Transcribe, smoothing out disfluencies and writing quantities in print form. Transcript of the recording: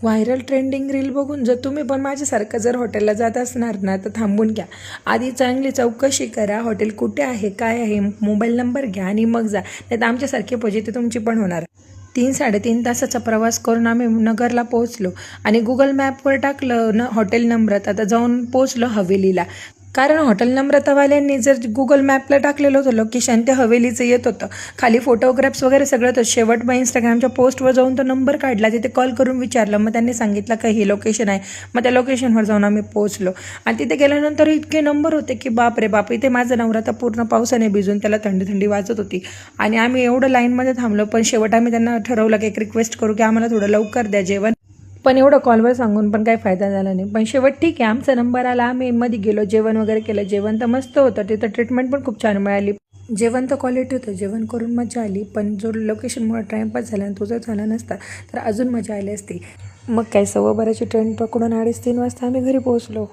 Viral trending reel बघून जर तुम्ही पण माझ्यासारखं जर हॉटेलला जात असणार ना तर थांबून घ्या. आधी चांगली चौकशी करा, हॉटेल कुठे आहे, काय आहे, मोबाईल नंबर घ्या आणि मग जा. नाही तर आमच्यासारखी फजिती तुमची पण होणार. 3-3.5 तासाचा प्रवास करून आम्ही नगरला पोहोचलो आणि गुगल मॅपवर टाकलं हॉटेल नम्रता, आता जाऊन पोहोचलो हवेलीला. कारण हॉटेल नम्रतावाल्यांनी जर गुगल मॅपला टाकलेलं होतं लोकेशन, ते हवेलीचं येत होतं. खाली फोटोग्राफ्स वगैरे सगळं होतं. शेवट मग इंस्टाग्रामच्या पोस्टवर जाऊन तो नंबर काढला, तिथे कॉल करून विचारलं. मग त्यांनी सांगितलं का हे लोकेशन आहे. मग त्या लोकेशनवर जाऊन आम्ही पोहोचलो आणि तिथे गेल्यानंतर इतके नंबर होते की बाप रे बाप. इथे माझा नवरा तर पूर्ण पावसाने भिजून, त्याला थंडी थंडी वाजत होती आणि आम्ही एवढं लाईनमध्ये थांबलो. पण शेवट आम्ही त्यांना ठरवलं की एक रिक्वेस्ट करू की आम्हाला थोडं लवकर द्या जेवण. पण एवढं कॉलवर सांगून पण काही फायदा झाला नाही. पण शेवट ठीक आहे, आमचा नंबर आला, आम्ही मध्ये गेलो, जेवण वगैरे केलं. जेवण तर मस्त होतं, तिथं ट्रीटमेंट पण खूप छान मिळाली. जेवण तर क्वालिटी होतं, जेवण करून मजा आली. पण जो लोकेशनमुळे टाईमपास झाला आणि तो जर झाला नसता तर अजून मजा आली असती. मग काय 12:15ची ट्रेन पकडून 2:30-3 वाजता आम्ही घरी पोहोचलो.